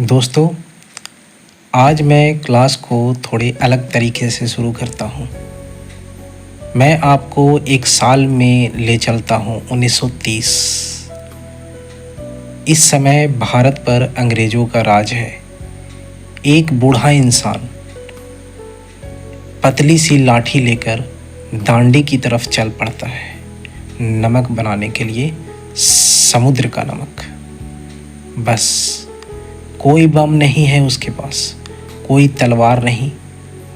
दोस्तों, आज मैं क्लास को थोड़े अलग तरीके से शुरू करता हूँ। मैं आपको एक साल में ले चलता हूँ 1930। इस समय भारत पर अंग्रेज़ों का राज है। एक बूढ़ा इंसान पतली सी लाठी लेकर दांडी की तरफ चल पड़ता है, नमक बनाने के लिए, समुद्र का नमक। बस कोई बम नहीं है उसके पास, कोई तलवार नहीं,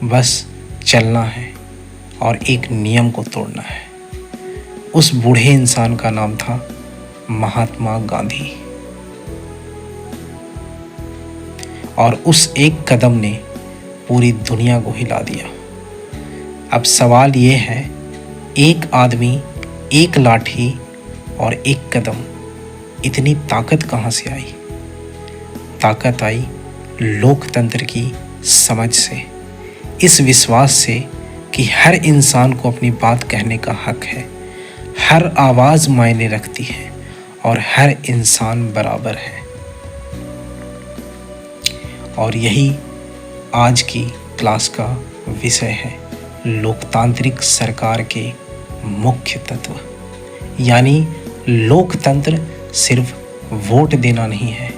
बस चलना है और एक नियम को तोड़ना है। उस बूढ़े इंसान का नाम था महात्मा गांधी। और उस एक कदम ने पूरी दुनिया को हिला दिया। अब सवाल ये है, एक आदमी, एक लाठी और एक कदम, इतनी ताकत कहाँ से आई? ताकत आई लोकतंत्र की समझ से, इस विश्वास से कि हर इंसान को अपनी बात कहने का हक है, हर आवाज़ मायने रखती है और हर इंसान बराबर है। और यही आज की क्लास का विषय है, लोकतांत्रिक सरकार के मुख्य तत्व। यानी लोकतंत्र सिर्फ वोट देना नहीं है,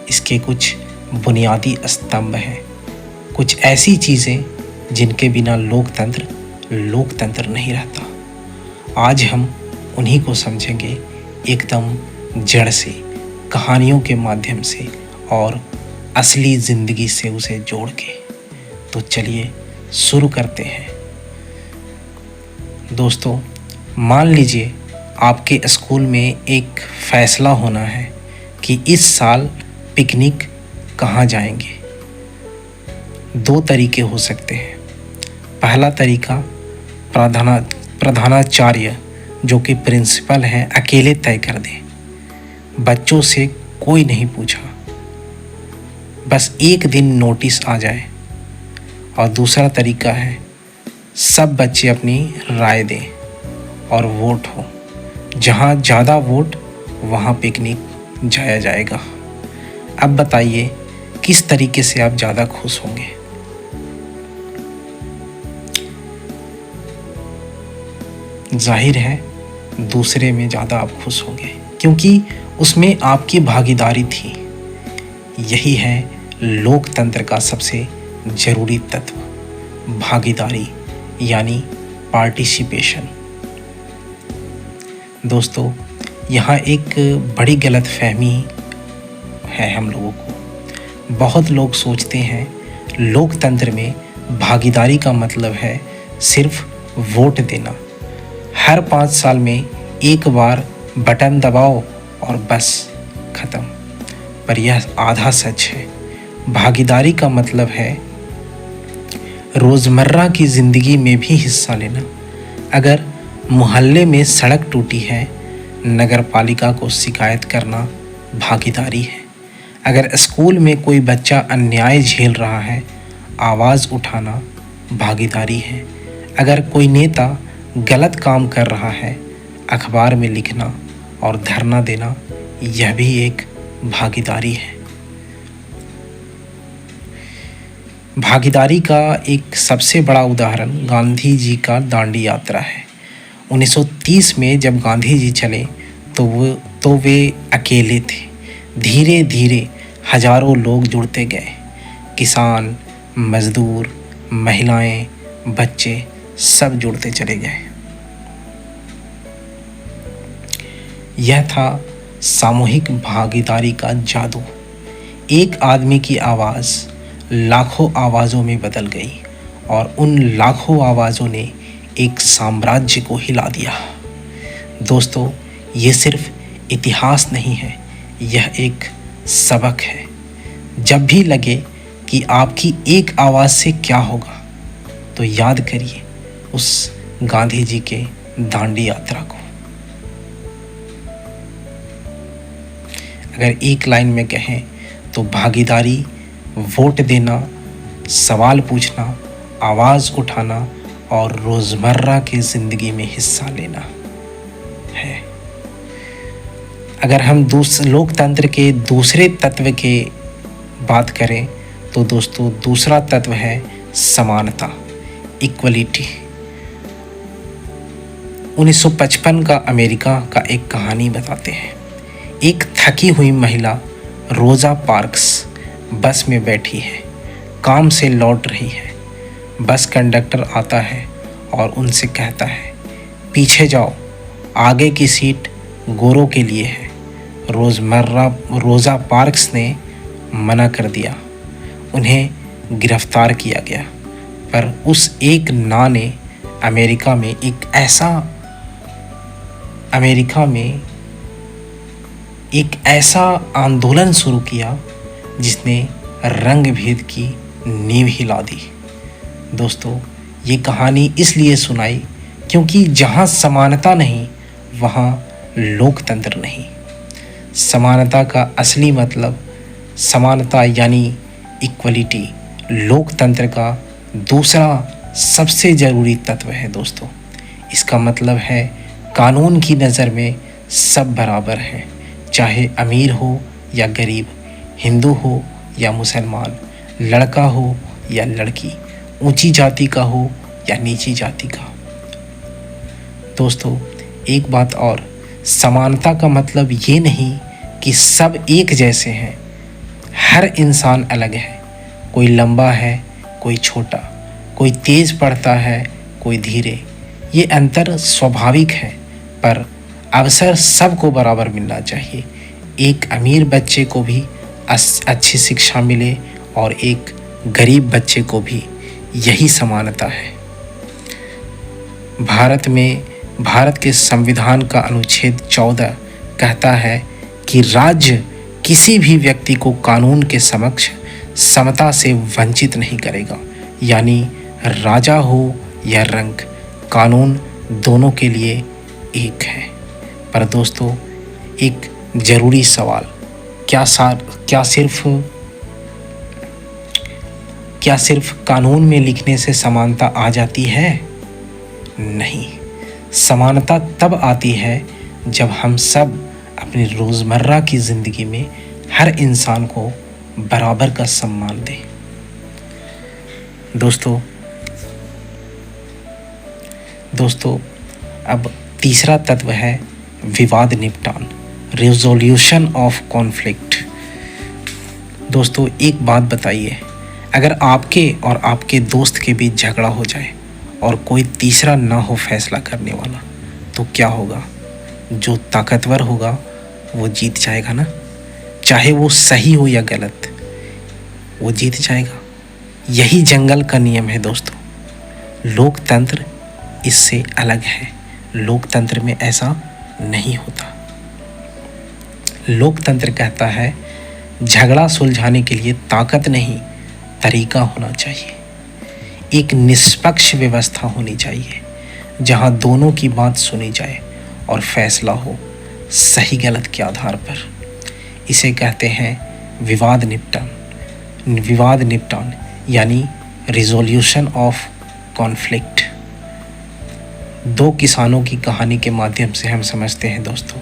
इसके कुछ बुनियादी स्तंभ हैं, कुछ ऐसी चीज़ें जिनके बिना लोकतंत्र नहीं रहता। आज हम उन्हीं को समझेंगे एकदम जड़ से, कहानियों के माध्यम से और असली ज़िंदगी से उसे जोड़ के। तो चलिए शुरू करते हैं। दोस्तों, मान लीजिए आपके स्कूल में एक फ़ैसला होना है कि इस साल पिकनिक कहाँ जाएंगे। दो तरीके हो सकते हैं। पहला तरीका, प्रधानाचार्य जो कि प्रिंसिपल हैं अकेले तय कर दें, बच्चों से कोई नहीं पूछा, बस एक दिन नोटिस आ जाए। और दूसरा तरीका है, सब बच्चे अपनी राय दें और वोट हो, जहाँ ज़्यादा वोट वहाँ पिकनिक जाया जाएगा। अब बताइए किस तरीके से आप ज़्यादा खुश होंगे? जाहिर है दूसरे में ज़्यादा आप खुश होंगे, क्योंकि उसमें आपकी भागीदारी थी। यही है लोकतंत्र का सबसे ज़रूरी तत्व, भागीदारी यानी पार्टिसिपेशन। दोस्तों, यहाँ एक बड़ी गलतफहमी है हम लोगों को। बहुत लोग सोचते हैं लोकतंत्र में भागीदारी का मतलब है सिर्फ वोट देना, हर 5 साल में एक बार बटन दबाओ और बस ख़त्म। पर यह आधा सच है। भागीदारी का मतलब है रोज़मर्रा की ज़िंदगी में भी हिस्सा लेना। अगर मोहल्ले में सड़क टूटी है, नगर पालिका को शिकायत करना भागीदारी है। अगर स्कूल में कोई बच्चा अन्याय झेल रहा है, आवाज़ उठाना भागीदारी है। अगर कोई नेता गलत काम कर रहा है, अखबार में लिखना और धरना देना, यह भी एक भागीदारी है। भागीदारी का एक सबसे बड़ा उदाहरण गांधी जी का दांडी यात्रा है। 1930 में जब गांधी जी चले तो वे अकेले थे। धीरे धीरे हजारों लोग जुड़ते गए। किसान, मजदूर, महिलाएं, बच्चे सब जुड़ते चले गए। यह था सामूहिक भागीदारी का जादू। एक आदमी की आवाज़ लाखों आवाज़ों में बदल गई और उन लाखों आवाज़ों ने एक साम्राज्य को हिला दिया। दोस्तों, ये सिर्फ इतिहास नहीं है, यह एक सबक है। जब भी लगे कि आपकी एक आवाज़ से क्या होगा, तो याद करिए उस गांधी जी के दांडी यात्रा को। अगर एक लाइन में कहें तो भागीदारी वोट देना, सवाल पूछना, आवाज़ उठाना और रोज़मर्रा की ज़िंदगी में हिस्सा लेना है। अगर हम लोकतंत्र के दूसरे तत्व के बात करें तो दोस्तों दूसरा तत्व है समानता, इक्वलिटी। 1955 का अमेरिका का एक कहानी बताते हैं। एक थकी हुई महिला रोज़ा पार्क्स बस में बैठी है, काम से लौट रही है। बस कंडक्टर आता है और उनसे कहता है, पीछे जाओ, आगे की सीट गोरों के लिए है। रोज़ा पार्क्स ने मना कर दिया। उन्हें गिरफ्तार किया गया। पर उस एक ना ने अमेरिका में एक ऐसा आंदोलन शुरू किया जिसने रंग भेद की नींव हिला दी। दोस्तों ये कहानी इसलिए सुनाई क्योंकि जहाँ समानता नहीं वहाँ लोकतंत्र नहीं। समानता का असली मतलब, समानता यानी इक्वलिटी, लोकतंत्र का दूसरा सबसे ज़रूरी तत्व है दोस्तों। इसका मतलब है कानून की नज़र में सब बराबर हैं, चाहे अमीर हो या गरीब, हिंदू हो या मुसलमान, लड़का हो या लड़की, ऊंची जाति का हो या नीची जाति का। दोस्तों एक बात और, समानता का मतलब ये नहीं कि सब एक जैसे हैं। हर इंसान अलग है। कोई लंबा है, कोई छोटा, कोई तेज़ पढ़ता है, कोई धीरे। ये अंतर स्वाभाविक है, पर अवसर सबको बराबर मिलना चाहिए। एक अमीर बच्चे को भी अच्छी शिक्षा मिले और एक गरीब बच्चे को भी, यही समानता है। भारत के संविधान का अनुच्छेद 14 कहता है कि राज्य किसी भी व्यक्ति को कानून के समक्ष समता से वंचित नहीं करेगा। यानी राजा हो या रंक, कानून दोनों के लिए एक है। पर दोस्तों एक ज़रूरी सवाल, क्या सिर्फ कानून में लिखने से समानता आ जाती है? नहीं, समानता तब आती है जब हम सब अपनी रोज़मर्रा की ज़िंदगी में हर इंसान को बराबर का सम्मान दें। दोस्तों अब तीसरा तत्व है विवाद निपटान, रिजोल्यूशन ऑफ कॉन्फ्लिक्ट। दोस्तों एक बात बताइए, अगर आपके और आपके दोस्त के बीच झगड़ा हो जाए और कोई तीसरा ना हो फैसला करने वाला, तो क्या होगा? जो ताकतवर होगा वो जीत जाएगा ना, चाहे वो सही हो या गलत, वो जीत जाएगा। यही जंगल का नियम है दोस्तों। लोकतंत्र इससे अलग है। लोकतंत्र में ऐसा नहीं होता। लोकतंत्र कहता है झगड़ा सुलझाने के लिए ताकत नहीं, तरीका होना चाहिए। एक निष्पक्ष व्यवस्था होनी चाहिए जहां दोनों की बात सुनी जाए और फैसला हो सही गलत के आधार पर। इसे कहते हैं विवाद निपटान यानी रिजोल्यूशन ऑफ कॉन्फ्लिक्ट। दो किसानों की कहानी के माध्यम से हम समझते हैं दोस्तों।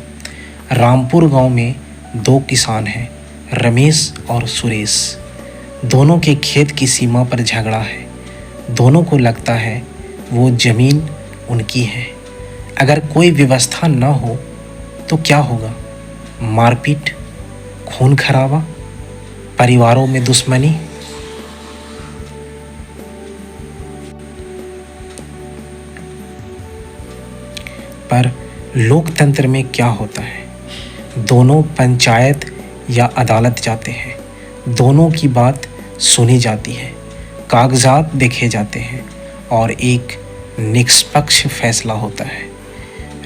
रामपुर गांव में दो किसान हैं, रमेश और सुरेश। दोनों के खेत की सीमा पर झगड़ा है। दोनों को लगता है वो ज़मीन उनकी है। अगर कोई व्यवस्था ना हो तो क्या होगा? मारपीट, खून खराबा, परिवारों में दुश्मनी। पर लोकतंत्र में क्या होता है? दोनों पंचायत या अदालत जाते हैं, दोनों की बात सुनी जाती है, कागजात देखे जाते हैं और एक निष्पक्ष फैसला होता है।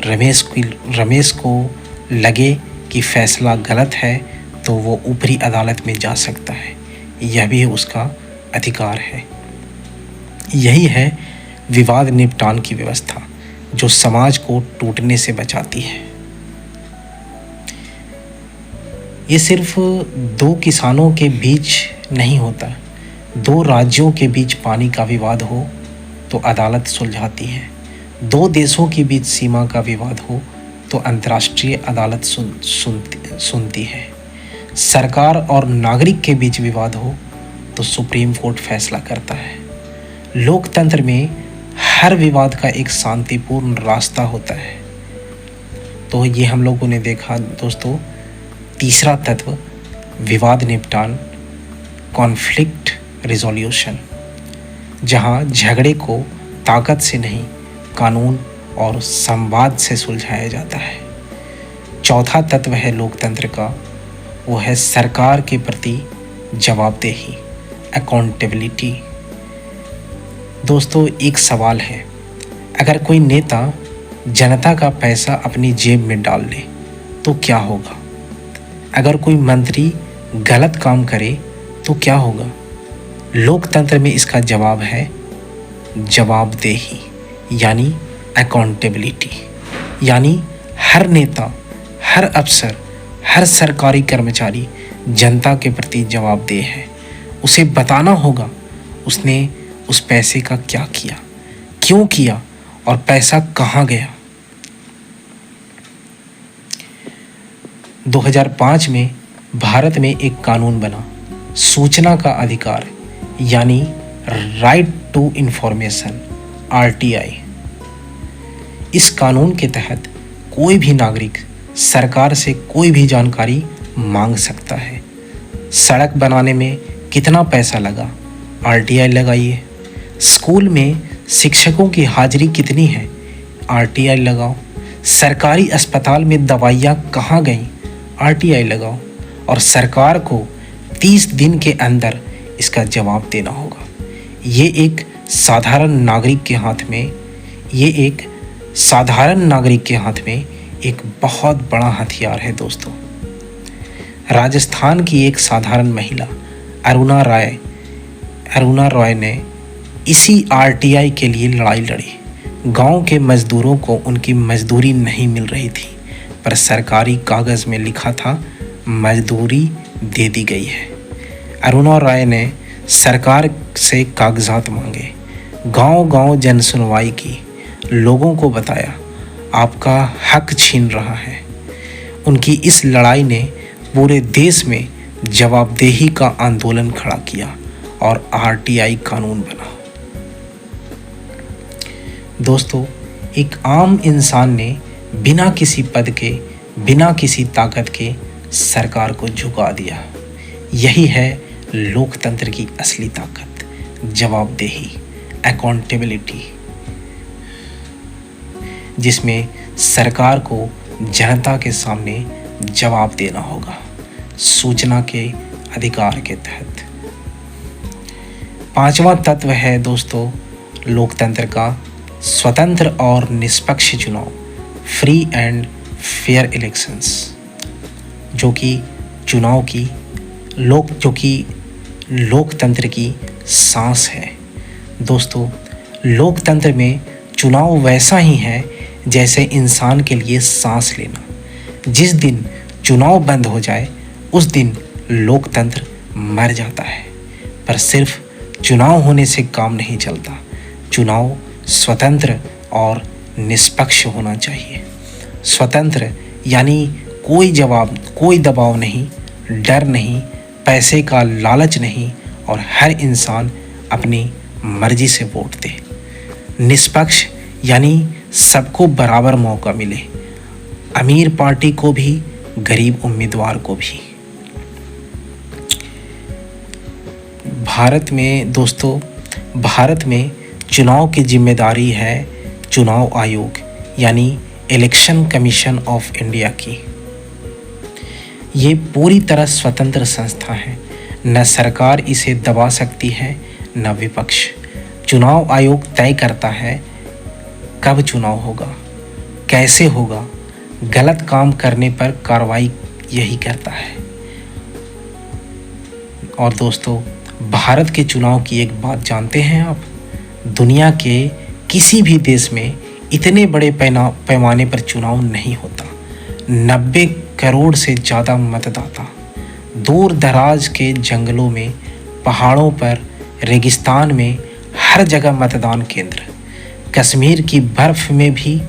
रमेश को लगे कि फैसला गलत है तो वो ऊपरी अदालत में जा सकता है, यह भी उसका अधिकार है। यही है विवाद निपटान की व्यवस्था जो समाज को टूटने से बचाती है। ये सिर्फ दो किसानों के बीच नहीं होता। दो राज्यों के बीच पानी का विवाद हो तो अदालत सुलझाती है। दो देशों के बीच सीमा का विवाद हो तो अंतर्राष्ट्रीय अदालत सुनती है। सरकार और नागरिक के बीच विवाद हो तो सुप्रीम कोर्ट फैसला करता है। लोकतंत्र में हर विवाद का एक शांतिपूर्ण रास्ता होता है। तो ये हम लोगों ने देखा दोस्तों, तीसरा तत्व विवाद निपटान, कॉन्फ्लिक्ट रिजोल्यूशन, जहाँ झगड़े को ताकत से नहीं कानून और संवाद से सुलझाया जाता है। चौथा तत्व है लोकतंत्र का, वो है सरकार के प्रति जवाबदेही, अकाउंटेबिलिटी। दोस्तों एक सवाल है, अगर कोई नेता जनता का पैसा अपनी जेब में डाल ले तो क्या होगा? अगर कोई मंत्री गलत काम करे तो क्या होगा? लोकतंत्र में इसका जवाब है जवाबदेही, यानी अकाउंटेबिलिटी। यानी हर नेता, हर अफसर, हर सरकारी कर्मचारी जनता के प्रति जवाबदेह है। उसे बताना होगा उसने उस पैसे का क्या किया, क्यों किया और पैसा कहाँ गया। 2005 में भारत में एक कानून बना, सूचना का अधिकार, यानी राइट टू इंफॉर्मेशन, RTI। इस कानून के तहत कोई भी नागरिक सरकार से कोई भी जानकारी मांग सकता है। सड़क बनाने में कितना पैसा लगा, RTI लगाइए। स्कूल में शिक्षकों की हाजिरी कितनी है, RTI लगाओ। सरकारी अस्पताल में दवाइयाँ कहाँ गईं, RTI लगाओ। और सरकार को 30 दिन के अंदर इसका जवाब देना होगा। ये एक साधारण नागरिक के हाथ में एक बहुत बड़ा हथियार है दोस्तों। राजस्थान की एक साधारण महिला अरुणा रॉय ने इसी RTI के लिए लड़ाई लड़ी। गांव के मजदूरों को उनकी मजदूरी नहीं मिल रही थी, पर सरकारी कागज़ में लिखा था मजदूरी दे दी गई है। अरुणा रॉय ने सरकार से कागजात मांगे, गांव-गांव जन सुनवाई की, लोगों को बताया आपका हक छीन रहा है। उनकी इस लड़ाई ने पूरे देश में जवाबदेही का आंदोलन खड़ा किया और RTI कानून बना। दोस्तों एक आम इंसान ने बिना किसी पद के, बिना किसी ताकत के सरकार को झुका दिया। यही है लोकतंत्र की असली ताकत, जवाबदेही, अकाउंटेबिलिटी, जिसमें सरकार को जनता के सामने जवाब देना होगा सूचना के अधिकार के तहत। पांचवा तत्व है दोस्तों लोकतंत्र का स्वतंत्र और निष्पक्ष चुनाव, फ्री एंड फेयर इलेक्शंस, जो कि लोकतंत्र की सांस है। दोस्तों लोकतंत्र में चुनाव वैसा ही है जैसे इंसान के लिए सांस लेना। जिस दिन चुनाव बंद हो जाए उस दिन लोकतंत्र मर जाता है। पर सिर्फ चुनाव होने से काम नहीं चलता, चुनाव स्वतंत्र और निष्पक्ष होना चाहिए। स्वतंत्र यानी कोई दबाव नहीं, डर नहीं, पैसे का लालच नहीं और हर इंसान अपनी मर्जी से वोट दे। निष्पक्ष यानी सबको बराबर मौका मिले, अमीर पार्टी को भी, गरीब उम्मीदवार को भी। भारत में चुनाव की जिम्मेदारी है चुनाव आयोग यानी इलेक्शन कमीशन ऑफ इंडिया की। ये पूरी तरह स्वतंत्र संस्था है, न सरकार इसे दबा सकती है न विपक्ष। चुनाव आयोग तय करता है कब चुनाव होगा, कैसे होगा, गलत काम करने पर कार्रवाई यही करता है। और दोस्तों भारत के चुनाव की एक बात जानते हैं आप, दुनिया के किसी भी देश में इतने बड़े पैमाने पर चुनाव नहीं होता। 90 करोड़ से ज़्यादा मतदाता, दूर दराज के जंगलों में, पहाड़ों पर, रेगिस्तान में, हर जगह मतदान केंद्र। कश्मीर की बर्फ़ में भी,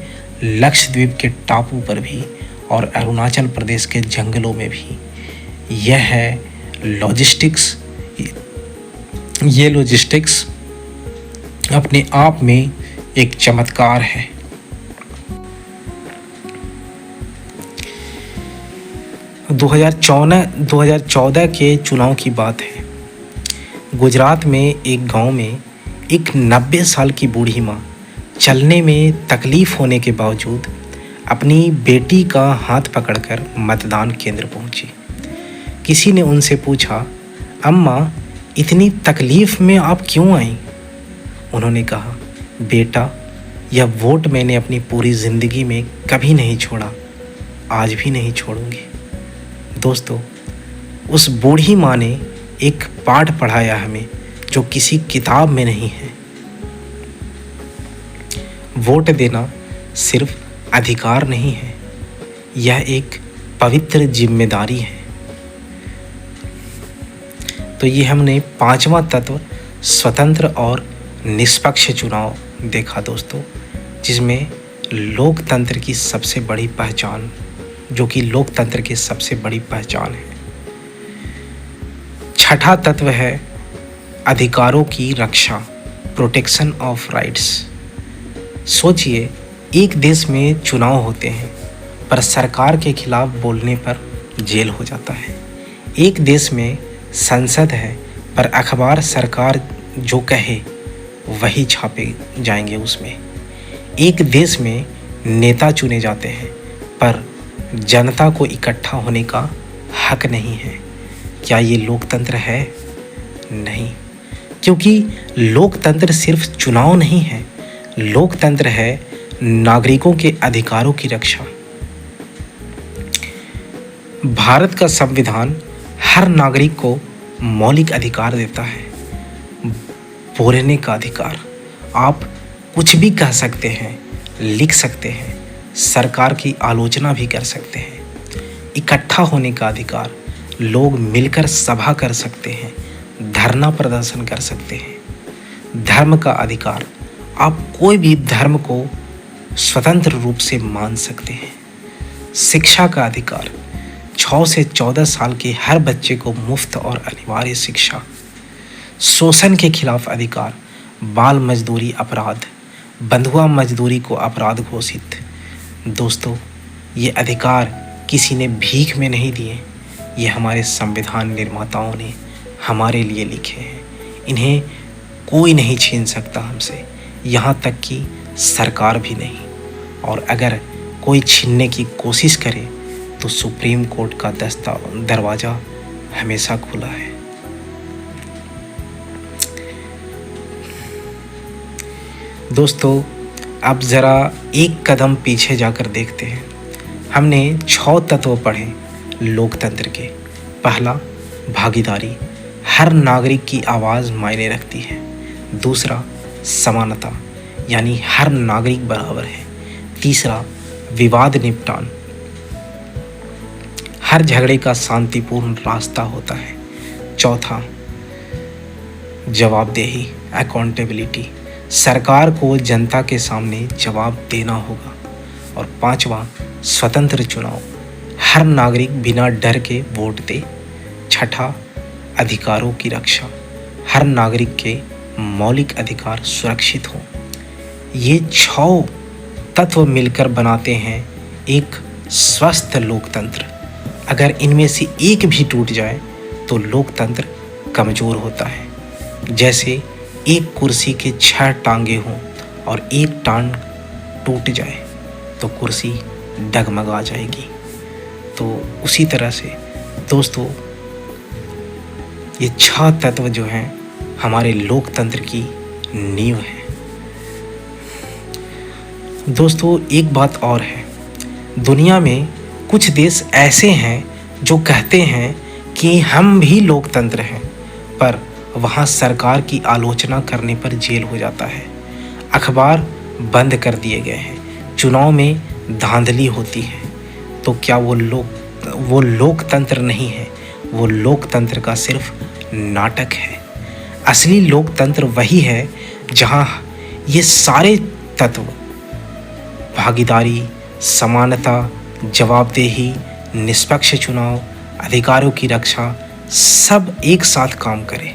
लक्षद्वीप के टापू पर भी और अरुणाचल प्रदेश के जंगलों में भी। यह है लॉजिस्टिक्स। ये लॉजिस्टिक्स अपने आप में एक चमत्कार है। दो 2014 के चुनाव की बात है। गुजरात में एक गांव में एक 90 साल की बूढ़ी माँ चलने में तकलीफ होने के बावजूद अपनी बेटी का हाथ पकड़कर मतदान केंद्र पहुंची। किसी ने उनसे पूछा, अम्मा इतनी तकलीफ में आप क्यों आई? उन्होंने कहा, बेटा यह वोट मैंने अपनी पूरी ज़िंदगी में कभी नहीं छोड़ा, आज भी नहीं छोड़ूंगी। दोस्तों, उस बूढ़ी माँ ने एक पाठ पढ़ाया हमें जो किसी किताब में नहीं है। वोट देना सिर्फ अधिकार नहीं है, यह एक पवित्र जिम्मेदारी है। तो ये हमने पांचवा तत्व स्वतंत्र और निष्पक्ष चुनाव देखा दोस्तों, जिसमें लोकतंत्र की सबसे बड़ी पहचान, जो कि लोकतंत्र की सबसे बड़ी पहचान है। छठा तत्व है अधिकारों की रक्षा, प्रोटेक्शन ऑफ राइट्स। सोचिए, एक देश में चुनाव होते हैं पर सरकार के खिलाफ बोलने पर जेल हो जाता है। एक देश में संसद है पर अखबार सरकार जो कहे वही छापे जाएंगे उसमें। एक देश में नेता चुने जाते हैं पर जनता को इकट्ठा होने का हक नहीं है। क्या ये लोकतंत्र है? नहीं, क्योंकि लोकतंत्र सिर्फ चुनाव नहीं है, लोकतंत्र है नागरिकों के अधिकारों की रक्षा। भारत का संविधान हर नागरिक को मौलिक अधिकार देता है। बोलने का अधिकार, आप कुछ भी कह सकते हैं, लिख सकते हैं, सरकार की आलोचना भी कर सकते हैं। इकट्ठा होने का अधिकार, लोग मिलकर सभा कर सकते हैं, धरना प्रदर्शन कर सकते हैं। धर्म का अधिकार, आप कोई भी धर्म को स्वतंत्र रूप से मान सकते हैं। शिक्षा का अधिकार, 6 से 14 साल के हर बच्चे को मुफ्त और अनिवार्य शिक्षा। शोषण के खिलाफ अधिकार, बाल मजदूरी अपराध, बंधुआ मजदूरी को अपराध घोषित। दोस्तों, ये अधिकार किसी ने भीख में नहीं दिए, ये हमारे संविधान निर्माताओं ने हमारे लिए लिखे हैं। इन्हें कोई नहीं छीन सकता हमसे, यहाँ तक कि सरकार भी नहीं। और अगर कोई छीनने की कोशिश करे तो सुप्रीम कोर्ट का दरवाज़ा हमेशा खुला है। दोस्तों, अब ज़रा एक कदम पीछे जाकर देखते हैं। हमने 6 तत्व पढ़े लोकतंत्र के। पहला, भागीदारी, हर नागरिक की आवाज़ मायने रखती है। दूसरा, समानता, यानी हर नागरिक बराबर है। तीसरा, विवाद निपटान, हर झगड़े का शांतिपूर्ण रास्ता होता है। चौथा, जवाबदेही, अकाउंटेबिलिटी, सरकार को जनता के सामने जवाब देना होगा। और पांचवा, स्वतंत्र चुनाव, हर नागरिक बिना डर के वोट दे। छठा, अधिकारों की रक्षा, हर नागरिक के मौलिक अधिकार सुरक्षित हों। ये 6 तत्व मिलकर बनाते हैं एक स्वस्थ लोकतंत्र। अगर इनमें से एक भी टूट जाए तो लोकतंत्र कमज़ोर होता है। जैसे एक कुर्सी के 6 टांगे हों और एक टांग टूट जाए तो कुर्सी डगमगा जाएगी। तो उसी तरह से दोस्तों, ये 6 तत्व जो हैं हमारे लोकतंत्र की नींव है। दोस्तों, एक बात और है, दुनिया में कुछ देश ऐसे हैं जो कहते हैं कि हम भी लोकतंत्र हैं, पर वहाँ सरकार की आलोचना करने पर जेल हो जाता है, अखबार बंद कर दिए गए हैं, चुनाव में धांधली होती है। तो क्या वो लोकतंत्र नहीं है, वो लोकतंत्र का सिर्फ नाटक है। असली लोकतंत्र वही है जहाँ ये सारे तत्व, भागीदारी, समानता, जवाबदेही, निष्पक्ष चुनाव, अधिकारों की रक्षा सब एक साथ काम करें।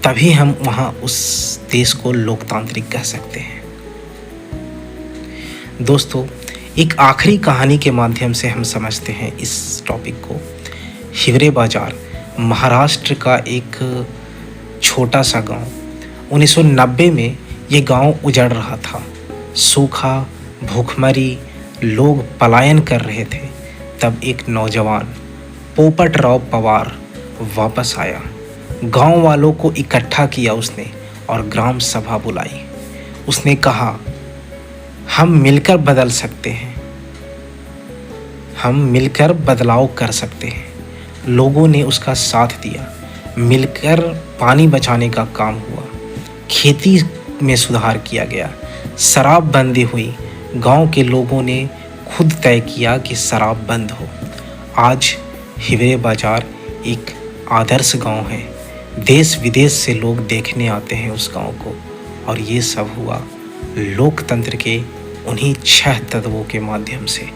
तभी हम वहाँ उस देश को लोकतांत्रिक कह सकते हैं। दोस्तों, एक आखिरी कहानी के माध्यम से हम समझते हैं इस टॉपिक को। हिवरे बाजार महाराष्ट्र का एक छोटा सा गांव। 1990 में ये गांव उजड़ रहा था। सूखा, भूखमरी, लोग पलायन कर रहे थे। तब एक नौजवान पोपटराव पवार वापस आया। गांव वालों को इकट्ठा किया उसने और ग्राम सभा बुलाई। उसने कहा, हम मिलकर बदल सकते हैं, हम मिलकर बदलाव कर सकते हैं। लोगों ने उसका साथ दिया। मिलकर पानी बचाने का काम हुआ। खेती में सुधार किया गया। शराबबंदी हुई। गांव के लोगों ने खुद तय किया कि शराब बंद हो। आज हिवरे बाजार एक आदर्श गांव है। देश विदेश से लोग देखने आते हैं उस गांव को। और ये सब हुआ लोकतंत्र के उन्हीं 6 तत्वों के माध्यम से।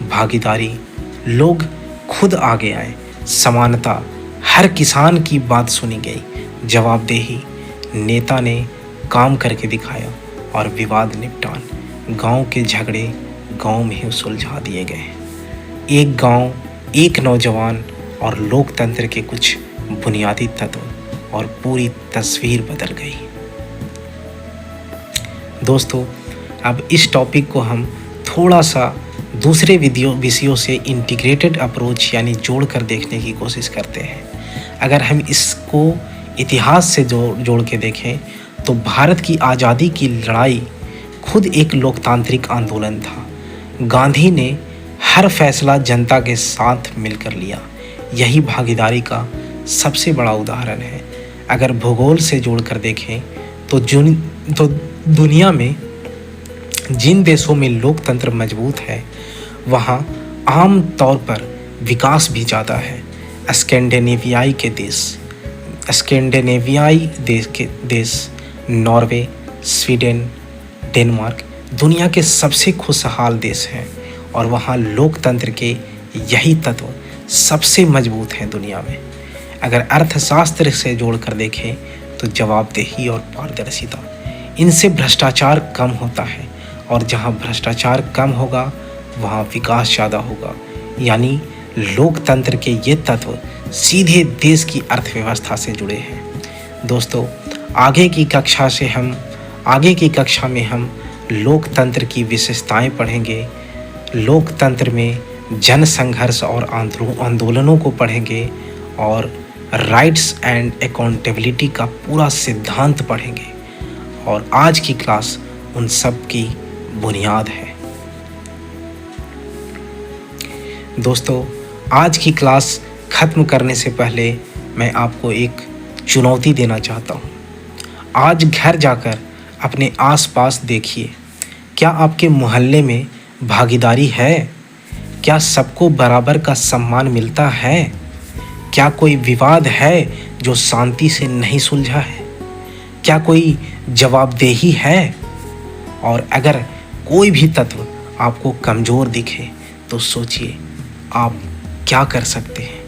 भागीदारी, लोग खुद आगे आए। समानता, हर किसान की बात सुनी गई। जवाबदेही, नेता ने काम करके दिखाया। और विवाद निपटान, गांव के झगड़े गांव में ही सुलझा दिए गए। एक गांव, एक नौजवान और लोकतंत्र के कुछ बुनियादी तत्व और पूरी तस्वीर बदल गई। दोस्तों, अब इस टॉपिक को हम थोड़ा सा दूसरे विषयों से इंटीग्रेटेड अप्रोच यानी जोड़ कर देखने की कोशिश करते हैं। अगर हम इसको इतिहास से जोड़ के देखें तो भारत की आज़ादी की लड़ाई खुद एक लोकतांत्रिक आंदोलन था। गांधी ने हर फैसला जनता के साथ मिलकर लिया। यही भागीदारी का सबसे बड़ा उदाहरण है। अगर भूगोल से जोड़कर देखें तो दुनिया में जिन देशों में लोकतंत्र मजबूत है वहाँ आम तौर पर विकास भी ज़्यादा है। स्कैंडिनेवियाई देश नॉर्वे, स्वीडन, डेनमार्क दुनिया के सबसे खुशहाल देश हैं और वहाँ लोकतंत्र के यही तत्व सबसे मजबूत हैं दुनिया में। अगर अर्थशास्त्र से जोड़कर देखें तो जवाबदेही और पारदर्शिता, इनसे भ्रष्टाचार कम होता है और जहाँ भ्रष्टाचार कम होगा वहाँ विकास ज़्यादा होगा। यानी लोकतंत्र के ये तत्व सीधे देश की अर्थव्यवस्था से जुड़े हैं। दोस्तों, आगे की कक्षा में हम लोकतंत्र की विशेषताएं पढ़ेंगे। लोकतंत्र में जन संघर्ष और आंदोलनों को पढ़ेंगे और राइट्स एंड अकाउंटेबिलिटी का पूरा सिद्धांत पढ़ेंगे। और आज की क्लास उन सब की बुनियाद है। दोस्तों, आज की क्लास ख़त्म करने से पहले मैं आपको एक चुनौती देना चाहता हूँ। आज घर जाकर अपने आसपास देखिए, क्या आपके मोहल्ले में भागीदारी है? क्या सबको बराबर का सम्मान मिलता है? क्या कोई विवाद है जो शांति से नहीं सुलझा है? क्या कोई जवाबदेही है? और अगर कोई भी तत्व आपको कमज़ोर दिखे तो सोचिए आप क्या कर सकते हैं।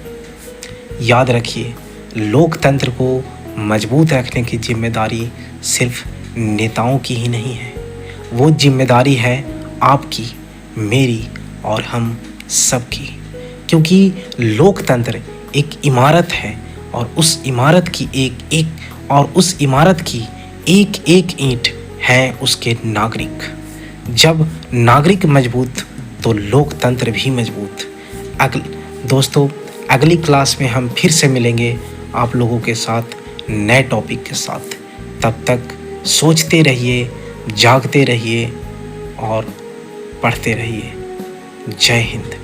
याद रखिए, लोकतंत्र को मजबूत रखने की जिम्मेदारी सिर्फ नेताओं की ही नहीं है। वो जिम्मेदारी है आपकी, मेरी और हम सब की। क्योंकि लोकतंत्र एक इमारत है और उस इमारत की एक एक ईंट है उसके नागरिक। जब नागरिक मजबूत तो लोकतंत्र भी मजबूत। दोस्तों, अगली क्लास में हम फिर से मिलेंगे आप लोगों के साथ नए टॉपिक के साथ। तब तक सोचते रहिए, जागते रहिए और पढ़ते रहिए। जय हिंद।